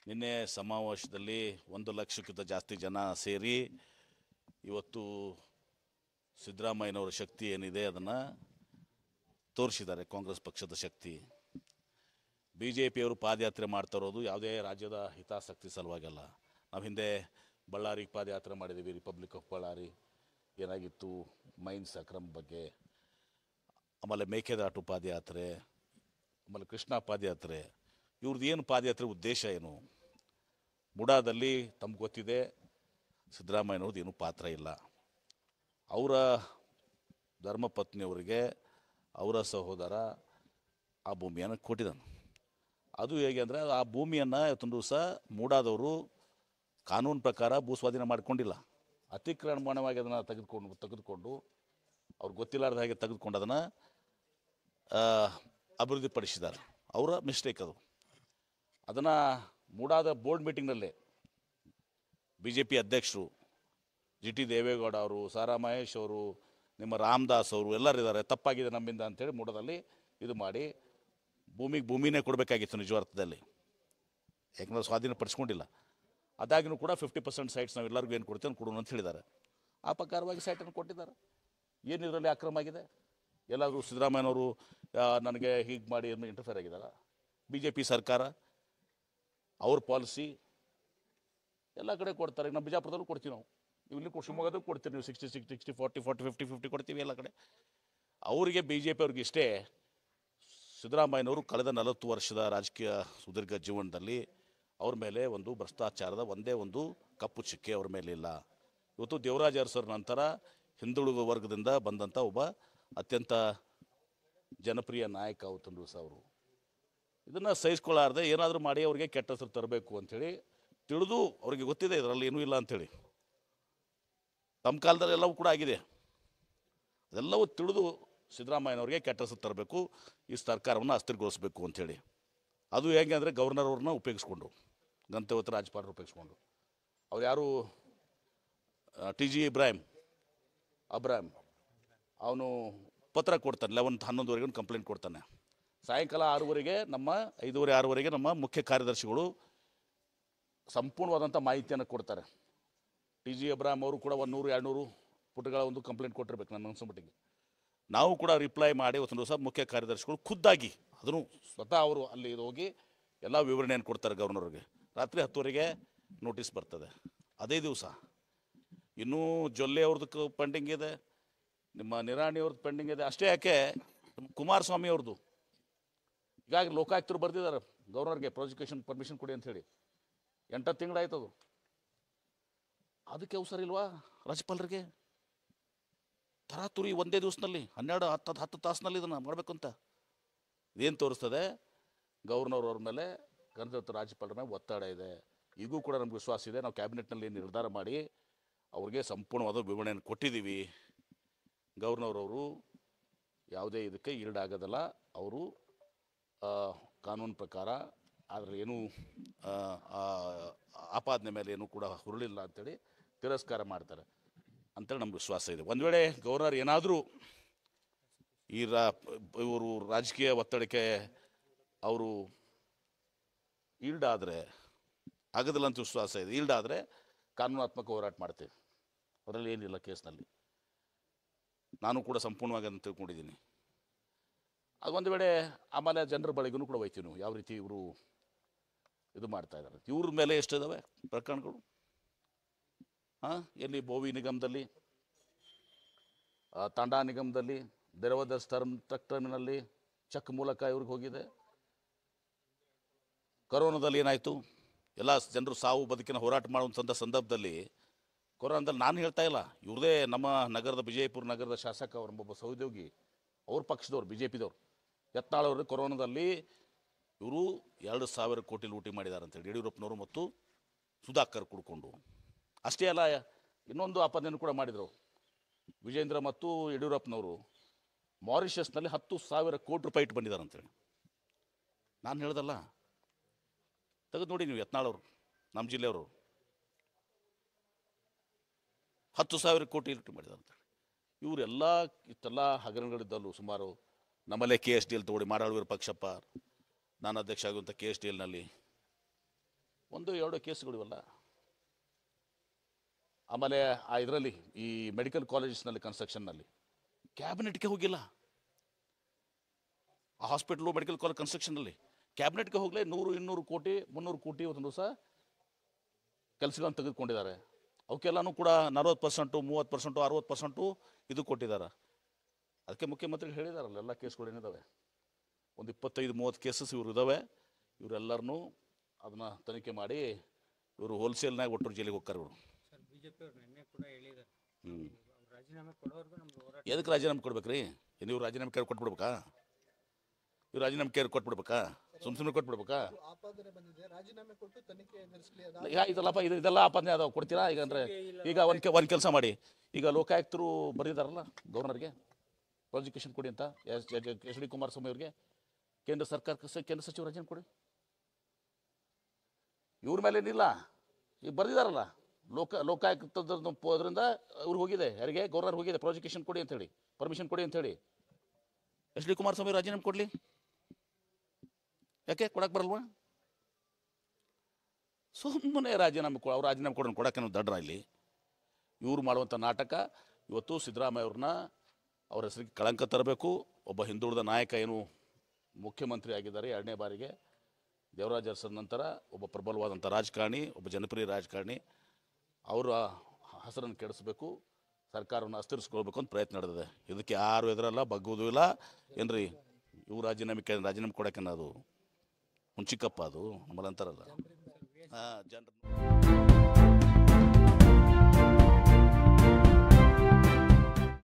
ನಿನ್ನೆ ಸಮಾವೇಶದಲ್ಲಿ 1 ಲಕ್ಷಕ್ಕಿಂತ ಜಾಸ್ತಿ ಜನ ಸೇರಿ ಇವತ್ತು ಸಿದ್ದರಾಮಯ್ಯನವರ ಶಕ್ತಿ ಏನಿದೆ ಅದನ್ನು ತೋರಿಸಿದ್ದಾರೆ. ಕಾಂಗ್ರೆಸ್ ಪಕ್ಷದ ಶಕ್ತಿ. BJPಯವರು ಪಾದಯಾತ್ರೆ ಮಾಡ್ತಾ ಇರೋದು ಯಾವುದೇ ರಾಜ್ಯದ ಹಿತಾಸಕ್ತಿ ಸಲುವಾಗಲ್ಲ. ನಾವು ಹಿಂದೆ ಬಳ್ಳಾರಿಗೆ ಪಾದಯಾತ್ರೆ ಮಾಡಿದ್ದೀವಿ. ರಿಪಬ್ಲಿಕ್ ಆಫ್ ಬಳ್ಳಾರಿ ಏನಾಗಿತ್ತು, ಮೈನ್ಸ್ ಅಕ್ರಮ ಬಗ್ಗೆ, ಆಮೇಲೆ ಮೇಕೆದಾಟು ಪಾದಯಾತ್ರೆ, ಆಮೇಲೆ ಕೃಷ್ಣಾ ಪಾದಯಾತ್ರೆ. ಇವ್ರದ್ದು ಏನು ಪಾದಯಾತ್ರೆ ಉದ್ದೇಶ ಏನು? ಬುಡಾದಲ್ಲಿ ತಮ್ಗೆ ಗೊತ್ತಿದೆ, ಸಿದ್ದರಾಮಯ್ಯನವ್ರದ್ದು ಏನೂ ಪಾತ್ರ ಇಲ್ಲ. ಅವರ ಧರ್ಮಪತ್ನಿಯವರಿಗೆ ಅವರ ಸಹೋದರ ಆ ಭೂಮಿಯನ್ನು ಕೊಟ್ಟಿದ್ದಾನೆ. ಅದು ಹೇಗೆ ಅಂದರೆ, ಆ ಭೂಮಿಯನ್ನು ಇವತ್ತೊಂದು ದಿವಸ ಮೂಡಾದವರು ಕಾನೂನು ಪ್ರಕಾರ ಭೂಸ್ವಾಧೀನ ಮಾಡಿಕೊಂಡಿಲ್ಲ. ಅತಿಕ್ರಮಣವಾಗಿ ಅದನ್ನು ತೆಗೆದುಕೊಂಡು ಅವ್ರಿಗೆ ಗೊತ್ತಿಲ್ಲಾರ್ದ ಹಾಗೆ ತೆಗೆದುಕೊಂಡು ಅದನ್ನು ಅಭಿವೃದ್ಧಿಪಡಿಸಿದ್ದಾರೆ. ಅವರ ಮಿಸ್ಟೇಕ್ ಅದು. ಅದನ್ನು ಮೂಡಾದ ಬೋರ್ಡ್ ಮೀಟಿಂಗ್ನಲ್ಲೇ BJP ಅಧ್ಯಕ್ಷರು GT ದೇವೇಗೌಡ ಅವರು, ಸಾರಾ ಮಹೇಶ್ ಅವರು, ನಿಮ್ಮ ರಾಮದಾಸ್ ಅವರು ಎಲ್ಲರಿದ್ದಾರೆ, ತಪ್ಪಾಗಿದೆ ನಮ್ಮಿಂದ ಅಂಥೇಳಿ ಮೂಡದಲ್ಲಿ ಇದು ಮಾಡಿ ಭೂಮಿನೇ ಕೊಡಬೇಕಾಗಿತ್ತು ನಿಜ ಅರ್ಥದಲ್ಲಿ. ಯಾಕಂದರೆ ಸ್ವಾಧೀನಪಡಿಸ್ಕೊಂಡಿಲ್ಲ. ಅದಾಗಿನೂ ಕೂಡ 50% ಸೈಟ್ಸ್ ನಾವು ಎಲ್ಲರಿಗೂ ಏನು ಕೊಡ್ತೇವೆ ಕೊಡೋಣ ಅಂತ ಹೇಳಿದ್ದಾರೆ. ಆ ಪ್ರಕಾರವಾಗಿ ಸೈಟನ್ನು ಕೊಟ್ಟಿದ್ದಾರೆ. ಏನು ಇದರಲ್ಲಿ ಅಕ್ರಮ ಆಗಿದೆ? ಎಲ್ಲಾದರೂ ಸಿದ್ದರಾಮಯ್ಯನವರು ನನಗೆ ಹೀಗೆ ಮಾಡಿ ಇಂಟರ್ಫೇರ್ ಆಗಿದ್ದಾರೆ? BJP ಸರ್ಕಾರ ಅವ್ರ ಪಾಲಿಸಿ ಎಲ್ಲ ಕಡೆ ಕೊಡ್ತಾರೆ. ನಮ್ಮ ಬಿಜಾಪುರದಲ್ಲೂ ಕೊಡ್ತೀವಿ, ನಾವು ಇಲ್ಲಿ ಶಿವಮೊಗ್ಗದಲ್ಲೂ ಕೊಡ್ತೀವಿ. ನೀವು 60-60, 40, 40, 50 ಕೊಡ್ತೀವಿ ಎಲ್ಲ ಕಡೆ. ಅವರಿಗೆ BJP ಅವ್ರಿಗೆ ಇಷ್ಟೇ. ಸಿದ್ದರಾಮಯ್ಯನವರು ಕಳೆದ 40 ವರ್ಷದ ರಾಜಕೀಯ ಸುದೀರ್ಘ ಜೀವನದಲ್ಲಿ ಅವ್ರ ಮೇಲೆ ಒಂದು ಭ್ರಷ್ಟಾಚಾರದ ಒಂದೇ ಒಂದು ಕಪ್ಪು ಚುಕ್ಕೆ ಅವ್ರ ಮೇಲೆ ಇಲ್ಲ. ಇವತ್ತು ದೇವರಾಜ ಅರಸರ ನಂತರ ಹಿಂದುಳಿದ ವರ್ಗದಿಂದ ಬಂದಂಥ ಒಬ್ಬ ಅತ್ಯಂತ ಜನಪ್ರಿಯ ನಾಯಕ ಅವತ್ತೊಂದು ದಿವಸ ಅವರು ಇದನ್ನು ಸಹಿಸ್ಕೊಳ್ಳಾರ್ದೆ ಏನಾದರೂ ಮಾಡಿ ಅವ್ರಿಗೆ ಕೆಟ್ಟ ಹೆಸರು ತರಬೇಕು ಅಂಥೇಳಿ ತಿಳಿದು ಅವ್ರಿಗೆ ಗೊತ್ತಿದೆ ಇದರಲ್ಲಿ ಏನೂ ಇಲ್ಲ ಅಂಥೇಳಿ. ತಮ್ಮ ಕಾಲದಲ್ಲಿ ಎಲ್ಲವೂ ಕೂಡ ಆಗಿದೆ. ಅದೆಲ್ಲವೂ ತಿಳಿದು ಸಿದ್ದರಾಮಯ್ಯನವ್ರಿಗೆ ಕೆಟ್ಟ ಹೆಸರು ತರಬೇಕು, ಈ ಸರ್ಕಾರವನ್ನು ಅಸ್ಥಿರಗೊಳಿಸಬೇಕು ಅಂಥೇಳಿ. ಅದು ಹೇಗೆ ಅಂದರೆ ಗವರ್ನರ್ ಅವ್ರನ್ನ ಉಪಯೋಗಿಸ್ಕೊಂಡು, ಗಂತವತ್ತು ರಾಜ್ಯಪಾಲರು ಉಪಯೋಗಿಸ್ಕೊಂಡು. ಅವ್ರು ಯಾರು TG ಇಬ್ರಾಹಿಂ ಅವನು ಪತ್ರ ಕೊಡ್ತಾನೆ. 11-11ವರೆಗೆ ಕಂಪ್ಲೇಂಟ್ ಕೊಡ್ತಾನೆ. ಸಾಯಂಕಾಲ 6ವರೆಗೆ 5-6ವರೆಗೆ ನಮ್ಮ ಮುಖ್ಯ ಕಾರ್ಯದರ್ಶಿಗಳು ಸಂಪೂರ್ಣವಾದಂಥ ಮಾಹಿತಿಯನ್ನು ಕೊಡ್ತಾರೆ. TG ಇಬ್ರಾಹಿಂ ಅವರು ಕೂಡ 100-200 ಪುಟಗಳ ಒಂದು ಕಂಪ್ಲೇಂಟ್ ಕೊಟ್ಟಿರ್ಬೇಕು ನನ್ನ ಅನ್ಸೋಮಟ್ಟಿಗೆ. ನಾವು ಕೂಡ ರಿಪ್ಲೈ ಮಾಡಿ ಒಂದು ದಿವಸ ಮುಖ್ಯ ಕಾರ್ಯದರ್ಶಿಗಳು ಖುದ್ದಾಗಿ ಅದನ್ನು ಸ್ವತಃ ಅವರು ಅಲ್ಲಿ ಹೋಗಿ ಎಲ್ಲ ವಿವರಣೆಯನ್ನು ಕೊಡ್ತಾರೆ ಗವರ್ನರ್ಗೆ. ರಾತ್ರಿ 10ವರೆಗೆ ನೋಟಿಸ್ ಬರ್ತದೆ. ಅದೇ ದಿವಸ ಇನ್ನೂ ಜೊಲ್ಲೆ ಅವ್ರದ್ದು ಪೆಂಡಿಂಗ್ ಇದೆ, ನಿಮ್ಮ ನಿರಾಣಿ ಅವ್ರದ್ದು ಪೆಂಡಿಂಗ್ ಇದೆ. ಅಷ್ಟೇ ಯಾಕೆ, ಕುಮಾರಸ್ವಾಮಿ ಅವ್ರದ್ದು ಈಗಾಗಲೇ ಲೋಕಾಯುಕ್ತರು ಬರೆದಿದ್ದಾರೆ ಗವರ್ನರ್ಗೆ ಪ್ರಾಸಿಕ್ಯೂಷನ್ ಪರ್ಮಿಷನ್ ಕೊಡಿ ಅಂಥೇಳಿ. 8 ತಿಂಗಳಾಯ್ತು ಅದು. ಅದಕ್ಕೆ ಅವಸರ ಇಲ್ವಾ ರಾಜ್ಯಪಾಲರಿಗೆ? ತರಾತುರಿ ಒಂದೇ ದಿವಸದಲ್ಲಿ 12-10 ತಾಸಿನಲ್ಲಿ ಇದನ್ನು ಮಾಡಬೇಕು ಅಂತ. ಇದೇನು ತೋರಿಸ್ತದೆ? ಗವರ್ನರ್ ಅವ್ರ ಮೇಲೆ ಗಣತಂತ್ರ ರಾಜ್ಯಪಾಲರ ಮೇಲೆ ಒತ್ತಡ ಇದೆ. ಈಗೂ ಕೂಡ ನಮ್ಗೆ ವಿಶ್ವಾಸ ಇದೆ. ನಾವು ಕ್ಯಾಬಿನೆಟ್ನಲ್ಲಿ ನಿರ್ಧಾರ ಮಾಡಿ ಅವ್ರಿಗೆ ಸಂಪೂರ್ಣವಾದ ವಿವರಣೆಯನ್ನು ಕೊಟ್ಟಿದ್ದೀವಿ. ಗವರ್ನರ್ ಯಾವುದೇ ಇದಕ್ಕೆ ಈಡಾಗೋದಲ್ಲ. ಅವರು ಕಾನೂನು ಪ್ರಕಾರ ಅದರಲ್ಲಿ ಏನೂ ಆಪಾದನೆ ಮೇಲೆ ಏನೂ ಕೂಡ ಹುರುಳಿಲ್ಲ ಅಂಥೇಳಿ ತಿರಸ್ಕಾರ ಮಾಡ್ತಾರೆ ಅಂತೇಳಿ ನಮ್ಗೆ ವಿಶ್ವಾಸ ಇದೆ. ಒಂದು ವೇಳೆ ಗವರ್ನರ್ ಏನಾದರೂ ಇವರು ರಾಜಕೀಯ ಒತ್ತಡಕ್ಕೆ ಅವರು ಈಲ್ಡಾದರೆ, ಆಗೋದಿಲ್ಲ ಅಂತ ವಿಶ್ವಾಸ ಇದೆ. ಈಲ್ಡಾದರೆ ಕಾನೂನಾತ್ಮಕ ಹೋರಾಟ ಮಾಡ್ತೇವೆ. ಅದರಲ್ಲಿ ಏನಿಲ್ಲ ಕೇಸ್ನಲ್ಲಿ. ನಾನು ಕೂಡ ಸಂಪೂರ್ಣವಾಗಿ ಅದನ್ನು ತಿಳ್ಕೊಂಡಿದ್ದೀನಿ. ಅದು ಒಂದು ವೇಳೆ ಆಮೇಲೆ ಜನರ ಬಳಿಗೂ ಕೂಡ ಹೋಯ್ತೀವಿ ನಾವು ಯಾವ ರೀತಿ ಇವರು ಇದು ಮಾಡ್ತಾ ಇದ್ದಾರೆ. ಇವ್ರ ಮೇಲೆ ಎಷ್ಟಿದ್ದಾವೆ ಪ್ರಕರಣಗಳು? ಎಲ್ಲಿ ಬೋವಿ ನಿಗಮದಲ್ಲಿ, ತಾಂಡಾ ನಿಗಮದಲ್ಲಿ, ದೇರವಾದ ಟ್ರಕ್ ಟರ್ಮಿನಲ್ಲಿ ಚೆಕ್ ಮೂಲಕ ಇವ್ರಿಗೆ ಹೋಗಿದೆ. ಕೊರೋನಾದಲ್ಲಿ ಏನಾಯಿತು? ಎಲ್ಲ ಜನರು ಸಾವು ಬದುಕಿನ ಹೋರಾಟ ಮಾಡುವಂಥ ಸಂದರ್ಭದಲ್ಲಿ ಕೊರೋನಾದಲ್ಲಿ ನಾನು ಹೇಳ್ತಾ ಇಲ್ಲ, ಇವ್ರದೇ ನಮ್ಮ ನಗರದ ವಿಜಯಪುರ ನಗರದ ಶಾಸಕ ಅವರೊಬ್ಬ ಸಹೋದ್ಯೋಗಿ, ಅವ್ರ ಪಕ್ಷದವ್ರು BJPದವ್ರು ಯತ್ನಾಳ್ ಅವರು ಕೊರೋನಾದಲ್ಲಿ ಇವರು 2,000 ಕೋಟಿ ಲೂಟಿ ಮಾಡಿದ್ದಾರೆ ಅಂತೇಳಿ ಯಡಿಯೂರಪ್ಪನವರು ಮತ್ತು ಸುಧಾಕರ್ ಕುಡ್ಕೊಂಡು. ಅಷ್ಟೇ ಅಲ್ಲ, ಇನ್ನೊಂದು ಆಪಾದನೆಯನ್ನು ಕೂಡ ಮಾಡಿದರು. ವಿಜೇಂದ್ರ ಮತ್ತು ಯಡಿಯೂರಪ್ಪನವರು ಮಾರಿಷಸ್ನಲ್ಲಿ 10,000 ಕೋಟಿ ರೂಪಾಯಿ ಇಟ್ಟು ಬಂದಿದ್ದಾರೆ ಅಂತೇಳಿ. ನಾನು ಹೇಳ್ದಲ್ಲ, ತೆಗೆದು ನೋಡಿ ನೀವು. ಯತ್ನಾಳ್ ಅವರು ನಮ್ಮ ಜಿಲ್ಲೆಯವರು 10,000 ಕೋಟಿ ಲೂಟಿ ಮಾಡಿದ್ದಾರೆ ಅಂತೇಳಿ. ಇವರೆಲ್ಲ ಇಷ್ಟೆಲ್ಲ ಹಗರಣಗಳಿದ್ದಲ್ಲೂ ಸುಮಾರು ನಮ್ಮಲ್ಲೇ KSDL ತಗೊಳ್ಳಿ, ಮಾಡಾಳುವೀರ ಪಕ್ಷಪ್ಪ, ನಾನು ಅಧ್ಯಕ್ಷ ಆಗುವಂಥ KSDLನಲ್ಲಿ ಒಂದು ಎರಡು ಕೇಸ್ಗಳು ಇವೆಲ್ಲ. ಆಮೇಲೆ ಆ ಇದರಲ್ಲಿ ಈ ಮೆಡಿಕಲ್ ಕಾಲೇಜಸ್ನಲ್ಲಿ ಕನ್ಸ್ಟ್ರಕ್ಷನ್ನಲ್ಲಿ ಕ್ಯಾಬಿನೆಟ್ಗೆ ಹೋಗಿಲ್ಲ. ಆ ಹಾಸ್ಪಿಟ್ಲು ಮೆಡಿಕಲ್ ಕಾಲೇಜ್ ಕನ್ಸ್ಟ್ರಕ್ಷನಲ್ಲಿ ಕ್ಯಾಬಿನೆಟ್ಗೆ ಹೋಗಲೇ 100-200 ಕೋಟಿ 300 ಕೋಟಿ ಇವತ್ತು ದಿವಸ ಕೆಲಸಗಳನ್ನು ತೆಗೆದುಕೊಂಡಿದ್ದಾರೆ. ಅವಕ್ಕೆಲ್ಲನೂ ಕೂಡ 40%, 30%, 60% ಇದು ಕೊಟ್ಟಿದ್ದಾರೆ. ಅದಕ್ಕೆ ಮುಖ್ಯಮಂತ್ರಿ ಹೇಳಿದಾರಲ್ಲ, ಎಲ್ಲ ಕೇಸ್ಗಳು ಏನಿದ್ದಾವೆ ಒಂದು 25-30 ಕೇಸಸ್ ಇವರು ಇದ್ದಾವೆ. ಇವರೆಲ್ಲರನ್ನೂ ಅದನ್ನು ತನಿಖೆ ಮಾಡಿ ಇವರು ಹೋಲ್ಸೇಲ್ನಾಗ ಒಟ್ಟರು ಜೈಲಿಗೆ ಹೋಗ್ತಾರೆ ಇವರು. ಎದಕ್ಕೆ ರಾಜೀನಾಮೆ ಕೊಡ್ಬೇಕ್ರಿ? ನೀವು ರಾಜೀನಾಮೆ ಕೇಳಿ ಕೊಟ್ಬಿಡ್ಬೇಕಾ? ಇವ್ರು ರಾಜೀನಾಮೆ ಕೇಳಿ ಕೊಟ್ಬಿಡ್ಬೇಕಾ? ಸುಮ್ಮನೆ ಕೊಟ್ಬಿಡ್ಬೇಕಾ? ಇದೆಲ್ಲಪ್ಪ ಇದೆಲ್ಲ ಆಪಾದನೆ ಅದಾವ, ಕೊಡ್ತೀರಾ? ಈಗ ಅಂದರೆ ಈಗ ಒಂದು ಕೆಲಸ ಮಾಡಿ, ಈಗ ಲೋಕಾಯುಕ್ತರು ಬರೆದಿದ್ದಾರಲ್ಲ ಗವರ್ನರ್ಗೆ ಪ್ರಾಸಿಕ್ಯೂಷನ್ ಕೊಡಿ ಅಂತ, ಎಚ್ ಡಿ ಕುಮಾರಸ್ವಾಮಿ ಅವ್ರಿಗೆ ಕೇಂದ್ರ ಸಚಿವ ರಾಜೀನಾಮೆ ಕೊಡಿ. ಇವ್ರ ಮೇಲೆ ಏನಿಲ್ಲ, ಈಗ ಬರೆದಿದ್ದಾರಲ್ಲ ಲೋಕಾಯುಕ್ತದ್ರಿಂದ ಅವ್ರಿಗೆ ಹೋಗಿದೆ, ಯಾರಿಗೆ? ಗವರ್ನರ್ ಹೋಗಿದೆ, ಪ್ರಾಸಿಕ್ಯೂಷನ್ ಕೊಡಿ ಅಂತೇಳಿ, ಪರ್ಮಿಷನ್ ಕೊಡಿ ಅಂತೇಳಿ. ಎಚ್ ಡಿ ಕುಮಾರಸ್ವಾಮಿ ರಾಜೀನಾಮೆ ಕೊಡಲಿ, ಯಾಕೆ ಕೊಡಕ್ಕೆ ಬರಲ್ವಾ? ಸುಮ್ಮನೆ ರಾಜೀನಾಮೆ ಅವ್ರು ರಾಜೀನಾಮೆ ಕೊಡೋಣ, ಕೊಡೋಕೆ ದಡ್ರ ಇಲ್ಲಿ. ಇವ್ರು ಮಾಡುವಂಥ ನಾಟಕ ಇವತ್ತು ಸಿದ್ದರಾಮಯ್ಯ ಅವ್ರನ್ನ ಅವ್ರ ಹೆಸರಿಗೆ ಕಳಂಕ ತರಬೇಕು. ಒಬ್ಬ ಹಿಂದುಳಿದ ನಾಯಕ ಏನು ಮುಖ್ಯಮಂತ್ರಿ ಆಗಿದ್ದಾರೆ 2ನೇ ಬಾರಿಗೆ, ದೇವರಾಜ ಅರಸರ ನಂತರ ಒಬ್ಬ ಪ್ರಬಲವಾದಂಥ ರಾಜಕಾರಣಿ, ಒಬ್ಬ ಜನಪ್ರಿಯ ರಾಜಕಾರಣಿ, ಅವರ ಹೆಸರನ್ನು ಕೆಡಿಸಬೇಕು, ಸರ್ಕಾರವನ್ನು ಅಸ್ಥಿರಿಸ್ಕೊಳ್ಬೇಕು ಅಂತ ಪ್ರಯತ್ನ ನಡೆದಿದೆ. ಇದಕ್ಕೆ ಯಾರು ಎದುರಲ್ಲ, ಬಗ್ಗುವುದೂ ಇಲ್ಲ. ಏನ್ರಿ ಇವು ರಾಜೀನಾಮೆ ಕೊಡೋಕೆ ಅದು ಹುಂಚಿಕಪ್ಪ, ಅದು ನಮ್ಮಲ್ಲಿ ಅಂತಾರಲ್ಲ ಜನರು.